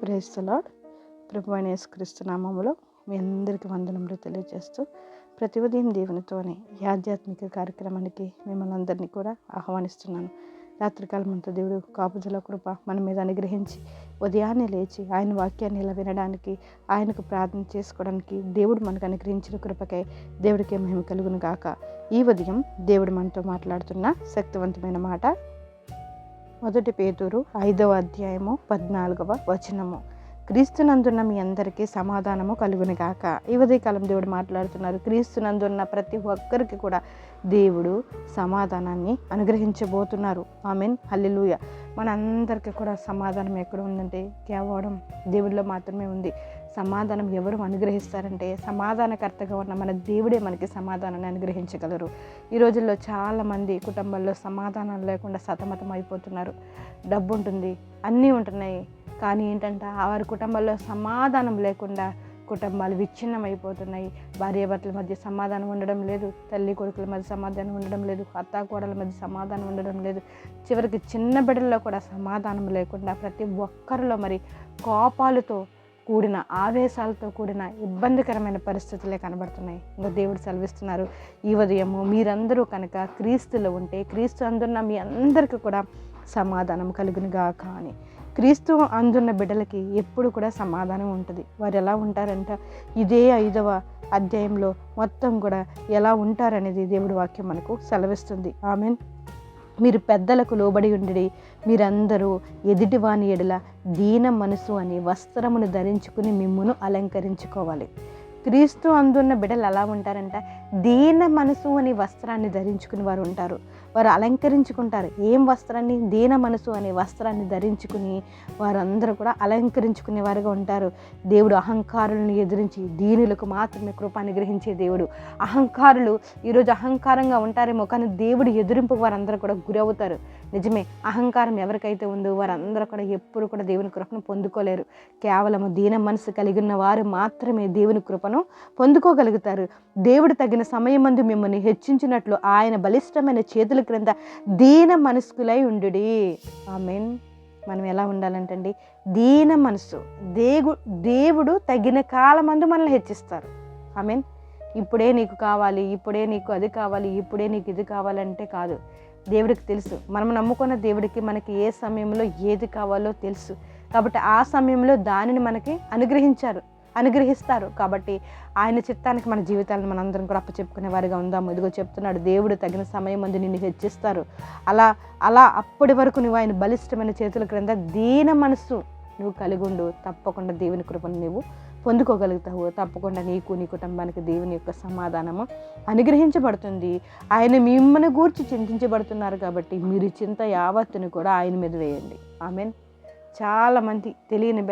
Praise the lord. ప్రభువైన యేసుక్రీస్తు నామములో మీ అందరికీ వందనములు తెలియజేస్తూ ప్రతి ఉదయం దేవునితోనే ఈ ఆధ్యాత్మిక కార్యక్రమానికి మిమ్మల్ని అందరినీ కూడా ఆహ్వానిస్తున్నాను. రాత్రికాలం అంతా దేవుడు కాపుదల కృప మన మీద అనుగ్రహించి ఉదయాన్నే లేచి ఆయన వాక్యాన్ని ఇలా వినడానికి, ఆయనకు ప్రార్థన చేసుకోవడానికి దేవుడు మనకు అనుగ్రహించిన కృపకై దేవుడికి మహిమ కలుగును గాక. ఈ ఉదయం దేవుడు మనతో మాట్లాడుతున్న శక్తివంతమైన మాట 1 పేతురు 5వ అధ్యాయము 14వ వచనము. క్రీస్తునందున్న మీ అందరికీ సమాధానము కలుగును గాక. ఈ ఉదయకాలం దేవుడు మాట్లాడుతున్నారు. క్రీస్తునందున్న ప్రతి ఒక్కరికి కూడా దేవుడు సమాధానాన్ని అనుగ్రహించబోతున్నారు. ఆమెన్, హల్లెలూయా. మనందరికీ కూడా సమాధానం ఎక్కడ ఉందంటే కేవలం దేవుడిలో మాత్రమే ఉంది. సమాధానం ఎవరు అనుగ్రహిస్తారంటే సమాధానకర్తగా ఉన్న మన దేవుడే మనకి సమాధానాన్ని అనుగ్రహించగలరు. ఈ రోజుల్లో చాలామంది కుటుంబాల్లో సమాధానం లేకుండా సతమతం అయిపోతున్నారు. డబ్బు ఉంటుంది, అన్నీ ఉంటున్నాయి, కానీ ఏంటంటే వారి కుటుంబాల్లో సమాధానం లేకుండా కుటుంబాలు విచ్ఛిన్నం అయిపోతున్నాయి. భార్యాభర్తల మధ్య సమాధానం ఉండడం లేదు, తల్లి కొడుకుల మధ్య సమాధానం ఉండడం లేదు, అత్తాకోడల మధ్య సమాధానం ఉండడం లేదు. చివరికి చిన్న బిడ్డల్లో కూడా సమాధానం లేకుండా ప్రతి ఒక్కరిలో మరి కోపాలతో కూడిన, ఆవేశాలతో కూడిన ఇబ్బందికరమైన పరిస్థితులే కనబడుతున్నాయి. ఇంకా దేవుడు సెలవిస్తున్నారు, ఈ ఉదయము మీరందరూ కనుక క్రీస్తులో ఉంటే క్రీస్తు అందున్న మీ అందరికీ కూడా సమాధానం కలుగును గాక అని. క్రీస్తు అందున్న బిడ్డలకి ఎప్పుడు కూడా సమాధానం ఉంటుంది. వారు ఎలా ఉంటారంట ఇదే 5వ అధ్యాయంలో మొత్తం కూడా ఎలా ఉంటారనేది దేవుడి వాక్యం మనకు సెలవిస్తుంది. ఆమెన్. మీరు పెద్దలకు లోబడి ఉండి మీరందరూ ఎదుటివాని ఎడల దీన మనసు అని వస్త్రమును ధరించుకుని మిమ్మును అలంకరించుకోవాలి. క్రీస్తు అందున్న బిడ్డలు ఎలా ఉంటారంట దీన మనసు అని వస్త్రాన్ని ధరించుకుని వారు ఉంటారు. వారు అలంకరించుకుంటారు. ఏం వస్త్రాన్ని? దీన మనసు అనే వస్త్రాన్ని ధరించుకుని వారందరూ కూడా అలంకరించుకునే వారుగా ఉంటారు. దేవుడు అహంకారులను ఎదిరించి దీనులకు మాత్రమే కృప అనుగ్రహించే దేవుడు. అహంకారులు ఈరోజు అహంకారంగా ఉంటారేమో, కానీ దేవుడు ఎదురింపు వారందరూ కూడా గురవుతారు. నిజమే, అహంకారం ఎవరికైతే ఉందో వారందరూ కూడా ఎప్పుడు కూడా దేవుని కృపను పొందుకోలేరు. కేవలము దీన మనసు కలిగి ఉన్న వారు మాత్రమే దేవుని కృపను పొందుకోగలుగుతారు. దేవుడు తగిన సమయమందు మిమ్మల్ని హెచ్చించినట్లు ఆయన బలిష్టమైన చేతుల క్రింద దీన మనస్కులై ఉండుడి. ఆమేన్. మనం ఎలా ఉండాలంటండి? దీన మనసు. దేవుడు తగిన కాలమందు మనల్ని హెచ్చిస్తారు. ఆమేన్. ఇప్పుడే నీకు కావాలి, ఇప్పుడే నీకు అది కావాలి, ఇప్పుడే నీకు ఇది కావాలంటే కాదు. దేవుడికి తెలుసు, మనం నమ్ముకున్న దేవుడికి మనకి ఏ సమయంలో ఏది కావాలో తెలుసు. కాబట్టి ఆ సమయంలో దానిని మనకి అనుగ్రహిస్తారు. కాబట్టి ఆయన చిత్తానికి మన జీవితాలను మనందరం కూడా అప్పచెప్పుకునే వారిగా ఉందాము. ఇదిగో చెప్తున్నాడు, దేవుడు తగిన సమయం మంది నిన్ను హెచ్చిస్తారు. అలా అప్పటి వరకు నువ్వు ఆయన బలిష్టమైన చేతుల క్రింద దీన మనసు నువ్వు కలిగి ఉండు. తప్పకుండా దేవుని కృపను నువ్వు పొందుకోగలుగుతావు. తప్పకుండా నీకు, నీ కుటుంబానికి దేవుని యొక్క సమాధానము అనుగ్రహించబడుతుంది. ఆయన మిమ్మల్ని గూర్చి చింతించబడుతున్నారు కాబట్టి మీరు చింత యావత్తును కూడా ఆయన మీద వేయండి. ఆమెన్. చాలామంది తెలియని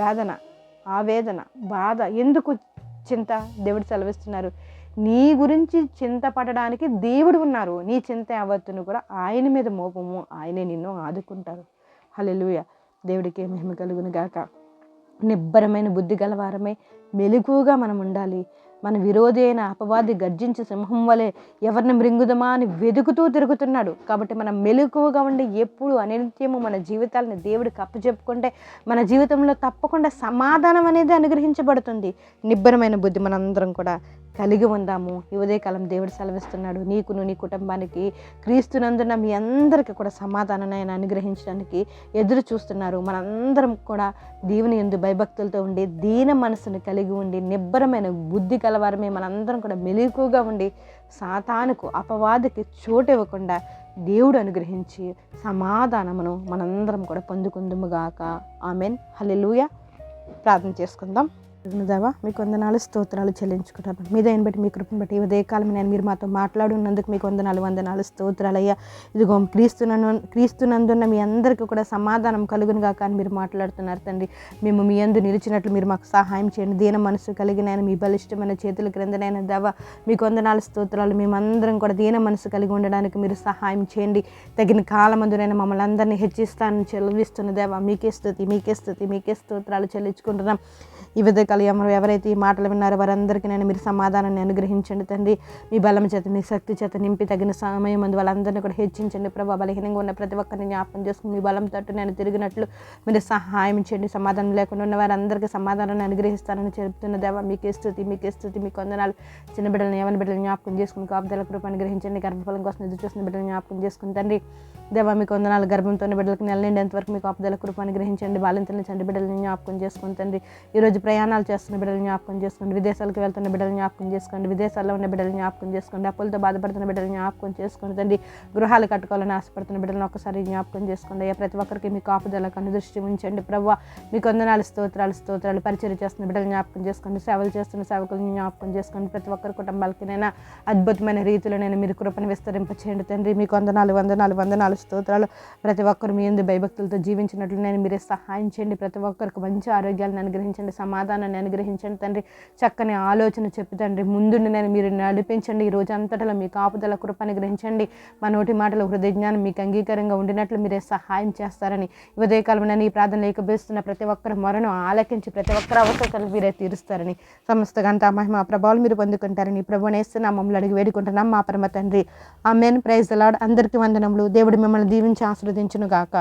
వేదన, ఆవేదన, బాధ. ఎందుకు చింత? దేవుడు సెలవిస్తున్నారు, నీ గురించి చింతపడడానికి దేవుడు ఉన్నారు. నీ చింత యావత్తును కూడా ఆయన మీద మోపము, ఆయనే నిన్ను ఆదుకుంటారు. హల్లెలూయా. దేవుడికి మహిమ కలుగును గాక. నిబ్బరమైన బుద్ధి గలవారమే మెలకువగా మనం ఉండాలి. మన విరోధి అయిన అపవాది గర్జించే సింహం వలె ఎవరిని మృంగుదమా అని వెతుకుతూ తిరుగుతున్నాడు. కాబట్టి మనం మెలకువగా ఉండి ఎప్పుడు అనిత్యము మన జీవితాలను దేవుడికి అప్పచెప్పుకుంటే మన జీవితంలో తప్పకుండా సమాధానం అనేది అనుగ్రహించబడుతుంది. నిబ్బరమైన బుద్ధి మనందరం కూడా కలిగి ఉందాము. ఈ ఉదయకాలం దేవుడు సెలవిస్తున్నాడు, నీకును నీ కుటుంబానికి క్రీస్తునందున మీ అందరికీ కూడా సమాధానాన్ని ఆయన అనుగ్రహించడానికి ఎదురు చూస్తున్నారు. మనందరం కూడా దేవుని యందు భయభక్తులతో ఉండి దీన మనసును కలిగి ఉండి నిబ్బరమైన బుద్ధి కలవారమే మనందరం కూడా మెలకువగా ఉండి సాతానుకు, అపవాదికి చోటు ఇవ్వకుండా దేవుడు అనుగ్రహించి సమాధానమును మనందరం కూడా పొందుకుందుముగాక. ఆమెన్, హల్లెలూయా. ప్రార్థన చేసుకుందాం. దేవా, మీకు వందనాలు, స్తోత్రాలు చెల్లించుకుంటాను. మీ దయని బట్టి, మీ కృపను బట్టి ఉదయకాలం నేను మీరు మాతో మాట్లాడున్నందుకు మీకు వందనాలు స్తోత్రాలు అయ్యా. ఇదిగో క్రీస్తునందున్న మీ అందరికీ కూడా సమాధానం కలుగును గాక అని మీరు మాట్లాడుతున్నారు తండ్రి. మేము మీ యందు నిలిచినట్లు మీరు మాకు సహాయం చేయండి. దీన మనసు కలిగిన మీ బలిష్టమైన చేతుల క్రిందనైనా దేవా మీకు వందనాలు స్తోత్రాలు. మేమందరం కూడా దీన మనసు కలిగి ఉండడానికి మీరు సహాయం చేయండి. తగిన కాలమందునైనా మమ్మల్ని అందరినీ హెచ్చిస్తానని చెల్లిస్తున్న దేవా మీకే స్తుతి స్తోత్రాలు చెల్లించుకుంటున్నాం. ఈ విధంగా ఉదయకాల ఎవరైతే ఈ మాటలు విన్నారో వారందరికీ నేను మీరు సమాధానాన్ని అనుగ్రహించండి తండ్రి. మీ బలం చేత మీ శక్తి చేత నింపి తగిన సమయం ముందు వాళ్ళందరినీ కూడా హెచ్చించండి ప్రభా. బలహీనంగా ఉన్న ప్రతి ఒక్కరిని జ్ఞాపకం చేసుకుని మీ బలం తట్టు నేను తిరిగినట్లు మీరు సహాయం చేయండి. సమాధానం లేకుండా ఉన్న వారందరికీ సమాధానాన్ని అనుగ్రహిస్తానని చెప్తున్న దేవా మీకే స్తుతి, మీకే స్తుతి, మీకు వందనాలు. చిన్న బిడ్డలను యవన బిడ్డలు జ్ఞాపకం చేసుకుని కాపుదల కృప అనుగ్రహించండి. గర్భఫలం కోసం ఎదురు చూస్తున్న బిడ్డలు జ్ఞాపకం చేసుకుని తండ్రి దేవా మీకు వందనాలు. గర్భంతో బిడ్డలకు నెల నిండేంతవరకు మీకు కాపుదల కృప అనుగ్రహించండి. బాలింతల చంటి బిడ్డలను జ్ఞాపకం చేసుకుని తండ్రి. ఈరోజు ప్రయాణాలు చేస్తున్న బిడ్డలు జ్ఞాపకం చేసుకోండి. విదేశాలకు వెళ్తున్న బిడ్డలు జ్ఞాపకం చేసుకోండి. విదేశాల్లో ఉన్న బిడ్డలు జ్ఞాపకం చేసుకోండి. అప్పులతో బాధపడుతున్న బిడ్డలు జ్ఞాపకం చేసుకోండి తండ్రి. గృహాలు కట్టుకోవాలని ఆశపడుతున్న బిడ్డలను ఒక్కసారి జ్ఞాపకం చేసుకోండి. అయ్యా ప్రతి ఒక్కరికి మీ కాపుదల కన్ను దృష్టి ఉంచండి ప్రభువా. మీకు వందనాలు, స్తోత్రాలు. పరిచయం చేస్తున్న బిడ్డలు జ్ఞాపకం చేసుకోండి. సేవలు చేస్తున్న సేవకులను జ్ఞాపకం చేసుకోండి. ప్రతి ఒక్కరి కుటుంబాలకినైనా అద్భుతమైన రీతిలో నేను మీరు కృపను విస్తరింపచేయండి తండ్రి. మీకు వందనాలు, స్తోత్రాలు. ప్రతి ఒక్కరు మీ యందు భయభక్తులతో జీవించినట్లు నేను మీరే సహాయం చేయండి. ప్రతి ఒక్కరికి మంచి ఆరోగ్యాలను అనుగ్రహించండి, సమాధానాన్ని అనుగ్రహించండి తండ్రి. చక్కని ఆలోచన చెప్పి తండ్రి ముందుండి నేను మీరు నడిపించండి. ఈ రోజు అంతటా మీ కాపుదల కృప అనుగ్రహించండి. మా నోటి మాటలు హృదయ జ్ఞానం మీకు అంగీకారంగా ఉండినట్లు మీరే సహాయం చేస్తారని ఉదయకాలం నేను ఈ ప్రార్థన ఏకీభవిస్తున్న ప్రతి ఒక్కరు మొరను ఆలకించి ప్రతి ఒక్కరి అవసరాలు మీరే తీరుస్తారని సమస్త గంట మహిమ ప్రభావాలు మీరు పొందుకుంటారని ప్రభువుని యేసు నామములో అడిగి వేడుకుంటున్నాం మా పరమ తండ్రి. ఆమేన్. Praise the lord. అందరికీ వందనములు. దేవుడు మిమ్మల్ని దీవించి ఆశీర్వదించును గాక.